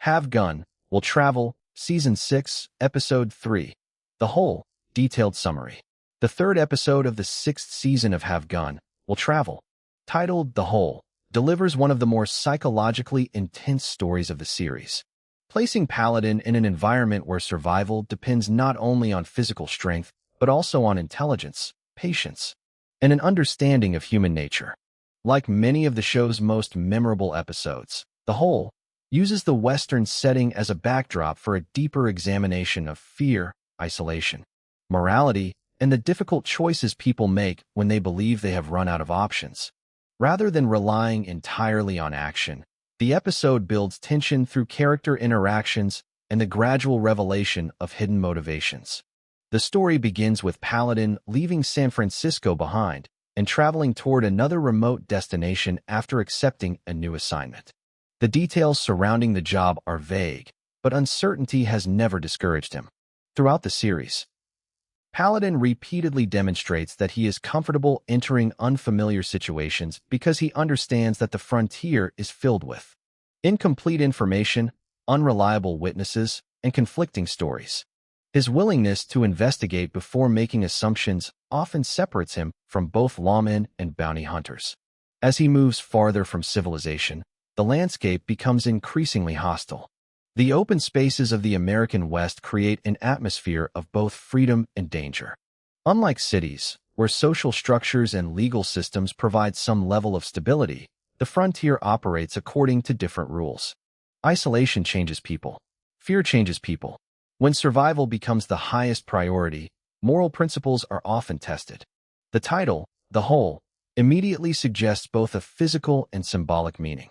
Have Gun, Will Travel, Season 6, Episode 3. The Whole, detailed summary. The third episode of the sixth season of Have Gun, Will Travel, titled The Whole, delivers one of the more psychologically intense stories of the series, placing Paladin in an environment where survival depends not only on physical strength, but also on intelligence, patience, and an understanding of human nature. Like many of the show's most memorable episodes, The Whole uses the Western setting as a backdrop for a deeper examination of fear, isolation, morality, and the difficult choices people make when they believe they have run out of options. Rather than relying entirely on action, the episode builds tension through character interactions and the gradual revelation of hidden motivations. The story begins with Paladin leaving San Francisco behind and traveling toward another remote destination after accepting a new assignment. The details surrounding the job are vague, but uncertainty has never discouraged him. Throughout the series, Paladin repeatedly demonstrates that he is comfortable entering unfamiliar situations because he understands that the frontier is filled with incomplete information, unreliable witnesses, and conflicting stories. His willingness to investigate before making assumptions often separates him from both lawmen and bounty hunters. As he moves farther from civilization, the landscape becomes increasingly hostile. The open spaces of the American West create an atmosphere of both freedom and danger. Unlike cities, where social structures and legal systems provide some level of stability, the frontier operates according to different rules. Isolation changes people. Fear changes people. When survival becomes the highest priority, moral principles are often tested. The title, The Whole, immediately suggests both a physical and symbolic meaning.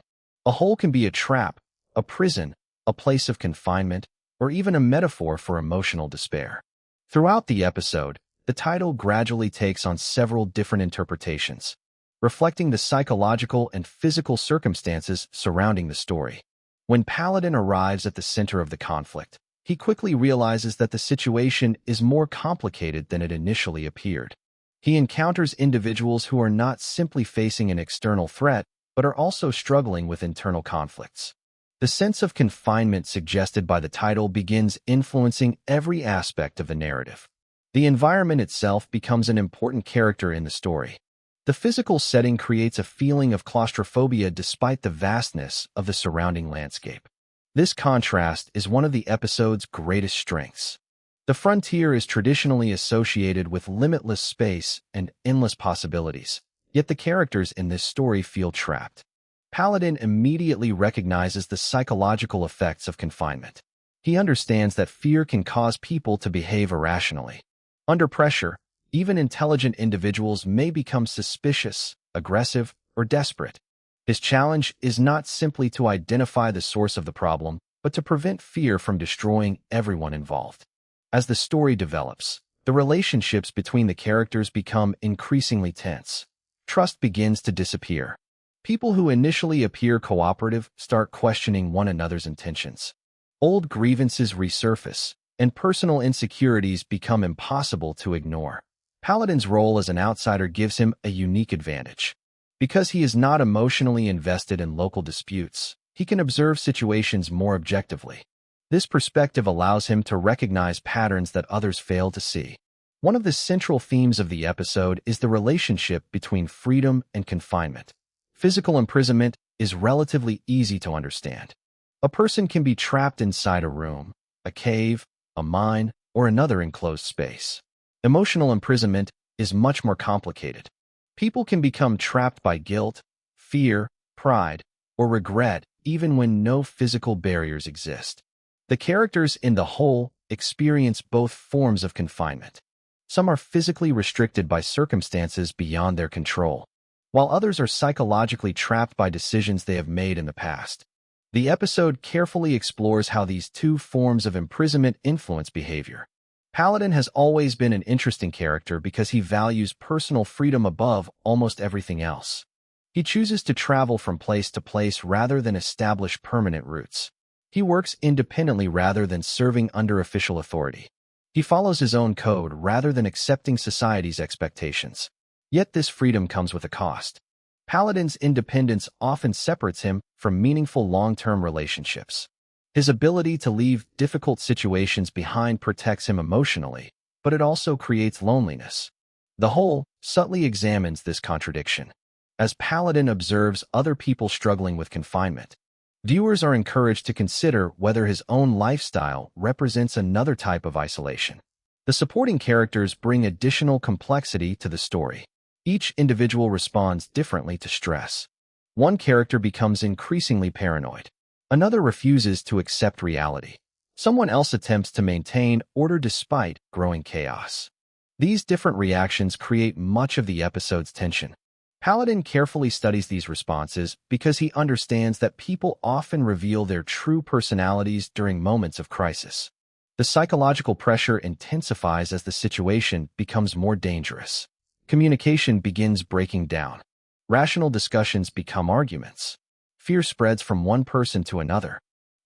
A hole can be a trap, a prison, a place of confinement, or even a metaphor for emotional despair. Throughout the episode, the title gradually takes on several different interpretations, reflecting the psychological and physical circumstances surrounding the story. When Paladin arrives at the center of the conflict, he quickly realizes that the situation is more complicated than it initially appeared. He encounters individuals who are not simply facing an external threat, but are also struggling with internal conflicts. The sense of confinement suggested by the title begins influencing every aspect of the narrative. The environment itself becomes an important character in the story. The physical setting creates a feeling of claustrophobia despite the vastness of the surrounding landscape. This contrast is one of the episode's greatest strengths. The frontier is traditionally associated with limitless space and endless possibilities, yet the characters in this story feel trapped. Paladin immediately recognizes the psychological effects of confinement. He understands that fear can cause people to behave irrationally. Under pressure, even intelligent individuals may become suspicious, aggressive, or desperate. His challenge is not simply to identify the source of the problem, but to prevent fear from destroying everyone involved. As the story develops, the relationships between the characters become increasingly tense. Trust begins to disappear. People who initially appear cooperative start questioning one another's intentions. Old grievances resurface, and personal insecurities become impossible to ignore. Paladin's role as an outsider gives him a unique advantage. Because he is not emotionally invested in local disputes, he can observe situations more objectively. This perspective allows him to recognize patterns that others fail to see. One of the central themes of the episode is the relationship between freedom and confinement. Physical imprisonment is relatively easy to understand. A person can be trapped inside a room, a cave, a mine, or another enclosed space. Emotional imprisonment is much more complicated. People can become trapped by guilt, fear, pride, or regret even when no physical barriers exist. The characters in The Whole experience both forms of confinement. Some are physically restricted by circumstances beyond their control, while others are psychologically trapped by decisions they have made in the past. The episode carefully explores how these two forms of imprisonment influence behavior. Paladin has always been an interesting character because he values personal freedom above almost everything else. He chooses to travel from place to place rather than establish permanent roots. He works independently rather than serving under official authority. He follows his own code rather than accepting society's expectations. Yet this freedom comes with a cost. Paladin's independence often separates him from meaningful long-term relationships. His ability to leave difficult situations behind protects him emotionally, but it also creates loneliness. The Whole subtly examines this contradiction. As Paladin observes other people struggling with confinement, viewers are encouraged to consider whether his own lifestyle represents another type of isolation. The supporting characters bring additional complexity to the story. Each individual responds differently to stress. One character becomes increasingly paranoid. Another refuses to accept reality. Someone else attempts to maintain order despite growing chaos. These different reactions create much of the episode's tension. Paladin carefully studies these responses because he understands that people often reveal their true personalities during moments of crisis. The psychological pressure intensifies as the situation becomes more dangerous. Communication begins breaking down. Rational discussions become arguments. Fear spreads from one person to another.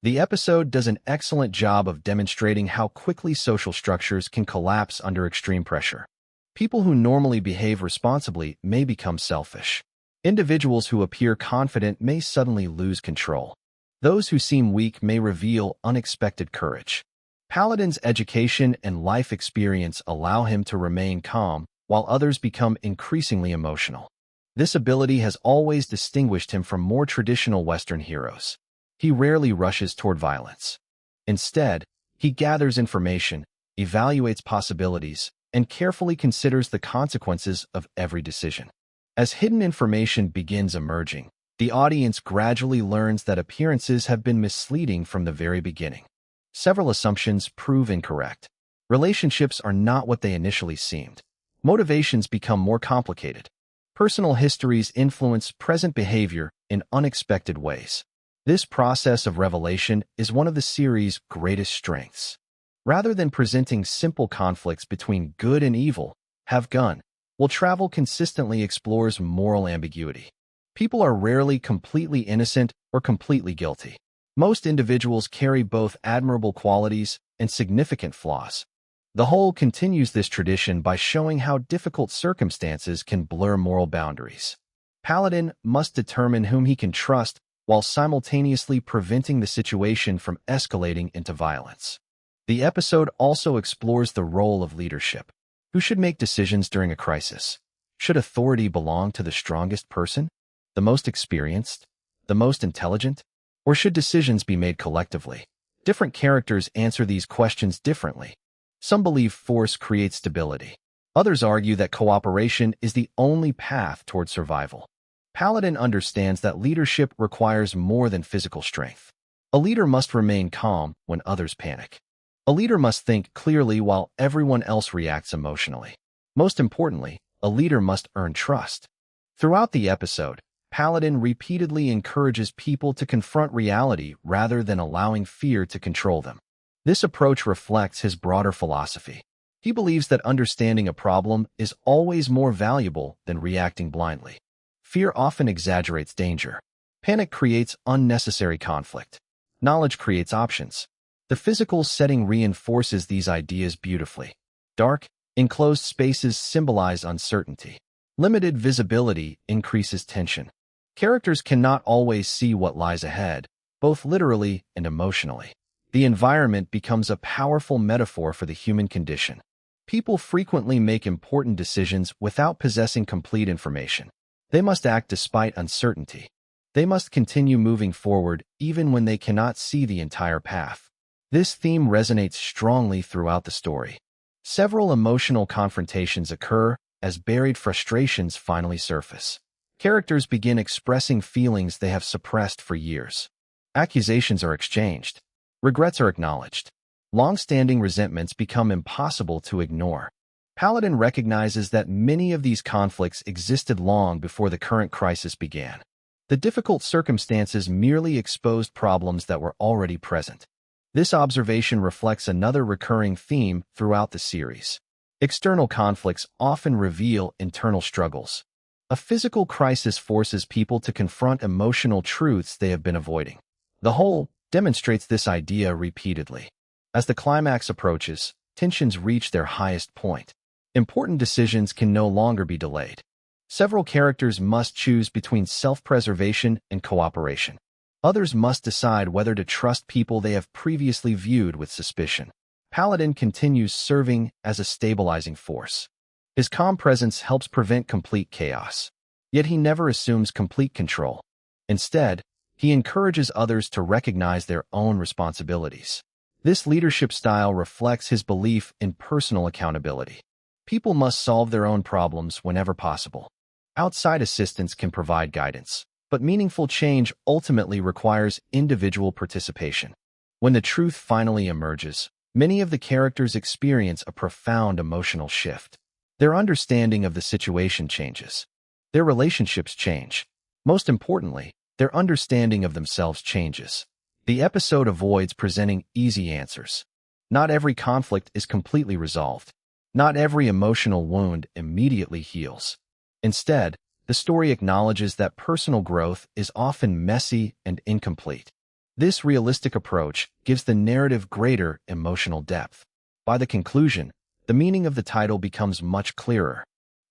The episode does an excellent job of demonstrating how quickly social structures can collapse under extreme pressure. People who normally behave responsibly may become selfish. Individuals who appear confident may suddenly lose control. Those who seem weak may reveal unexpected courage. Paladin's education and life experience allow him to remain calm, while others become increasingly emotional. This ability has always distinguished him from more traditional Western heroes. He rarely rushes toward violence. Instead, he gathers information, evaluates possibilities, and carefully considers the consequences of every decision. As hidden information begins emerging, the audience gradually learns that appearances have been misleading from the very beginning. Several assumptions prove incorrect. Relationships are not what they initially seemed. Motivations become more complicated. Personal histories influence present behavior in unexpected ways. This process of revelation is one of the series' greatest strengths. Rather than presenting simple conflicts between good and evil, Have Gun Will Travel consistently explores moral ambiguity. People are rarely completely innocent or completely guilty. Most individuals carry both admirable qualities and significant flaws. The Whole continues this tradition by showing how difficult circumstances can blur moral boundaries. Paladin must determine whom he can trust while simultaneously preventing the situation from escalating into violence. The episode also explores the role of leadership. Who should make decisions during a crisis? Should authority belong to the strongest person, the most experienced, the most intelligent, or should decisions be made collectively? Different characters answer these questions differently. Some believe force creates stability. Others argue that cooperation is the only path toward survival. Paladin understands that leadership requires more than physical strength. A leader must remain calm when others panic. A leader must think clearly while everyone else reacts emotionally. Most importantly, a leader must earn trust. Throughout the episode, Paladin repeatedly encourages people to confront reality rather than allowing fear to control them. This approach reflects his broader philosophy. He believes that understanding a problem is always more valuable than reacting blindly. Fear often exaggerates danger. Panic creates unnecessary conflict. Knowledge creates options. The physical setting reinforces these ideas beautifully. Dark, enclosed spaces symbolize uncertainty. Limited visibility increases tension. Characters cannot always see what lies ahead, both literally and emotionally. The environment becomes a powerful metaphor for the human condition. People frequently make important decisions without possessing complete information. They must act despite uncertainty. They must continue moving forward even when they cannot see the entire path. This theme resonates strongly throughout the story. Several emotional confrontations occur as buried frustrations finally surface. Characters begin expressing feelings they have suppressed for years. Accusations are exchanged. Regrets are acknowledged. Long-standing resentments become impossible to ignore. Paladin recognizes that many of these conflicts existed long before the current crisis began. The difficult circumstances merely exposed problems that were already present. This observation reflects another recurring theme throughout the series. External conflicts often reveal internal struggles. A physical crisis forces people to confront emotional truths they have been avoiding. The Whole demonstrates this idea repeatedly. As the climax approaches, tensions reach their highest point. Important decisions can no longer be delayed. Several characters must choose between self-preservation and cooperation. Others must decide whether to trust people they have previously viewed with suspicion. Paladin continues serving as a stabilizing force. His calm presence helps prevent complete chaos. Yet he never assumes complete control. Instead, he encourages others to recognize their own responsibilities. This leadership style reflects his belief in personal accountability. People must solve their own problems whenever possible. Outside assistance can provide guidance, but meaningful change ultimately requires individual participation. When the truth finally emerges, many of the characters experience a profound emotional shift. Their understanding of the situation changes. Their relationships change. Most importantly, their understanding of themselves changes. The episode avoids presenting easy answers. Not every conflict is completely resolved. Not every emotional wound immediately heals. Instead, the story acknowledges that personal growth is often messy and incomplete. This realistic approach gives the narrative greater emotional depth. By the conclusion, the meaning of the title becomes much clearer.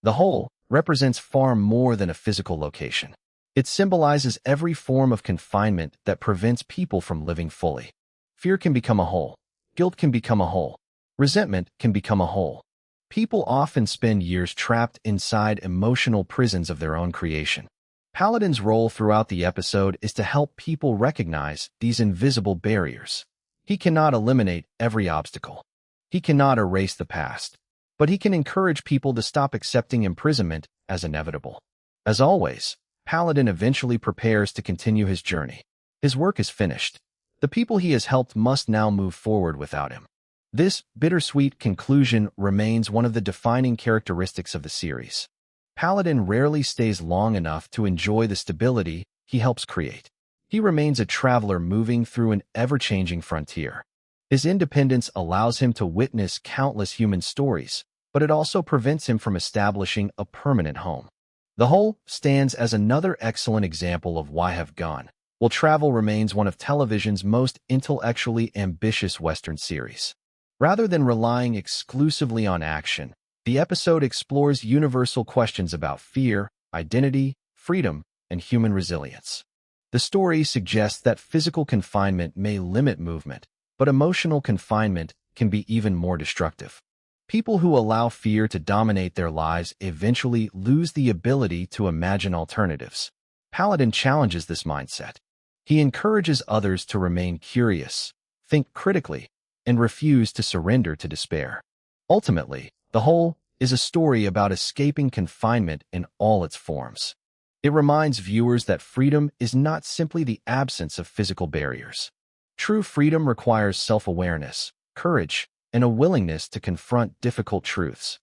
The whole represents far more than a physical location. It symbolizes every form of confinement that prevents people from living fully. Fear can become a hole. Guilt can become a hole. Resentment can become a hole. People often spend years trapped inside emotional prisons of their own creation. Paladin's role throughout the episode is to help people recognize these invisible barriers. He cannot eliminate every obstacle. He cannot erase the past, but he can encourage people to stop accepting imprisonment as inevitable. As always, Paladin eventually prepares to continue his journey. His work is finished. The people he has helped must now move forward without him. This bittersweet conclusion remains one of the defining characteristics of the series. Paladin rarely stays long enough to enjoy the stability he helps create. He remains a traveler moving through an ever-changing frontier. His independence allows him to witness countless human stories, but it also prevents him from establishing a permanent home. The Whole stands as another excellent example of why Have Gone Will Travel remains one of television's most intellectually ambitious Western series. Rather than relying exclusively on action, the episode explores universal questions about fear, identity, freedom, and human resilience. The story suggests that physical confinement may limit movement, but emotional confinement can be even more destructive. People who allow fear to dominate their lives eventually lose the ability to imagine alternatives. Paladin challenges this mindset. He encourages others to remain curious, think critically, and refuse to surrender to despair. Ultimately, The Whole is a story about escaping confinement in all its forms. It reminds viewers that freedom is not simply the absence of physical barriers. True freedom requires self-awareness, courage, and a willingness to confront difficult truths.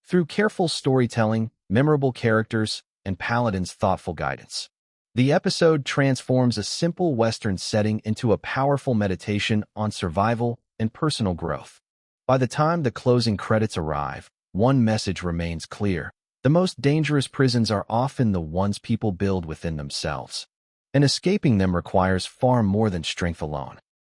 Through careful storytelling, memorable characters, and Paladin's thoughtful guidance, the episode transforms a simple Western setting into a powerful meditation on survival and personal growth. By the time the closing credits arrive, one message remains clear. The most dangerous prisons are often the ones people build within themselves. And escaping them requires far more than strength alone.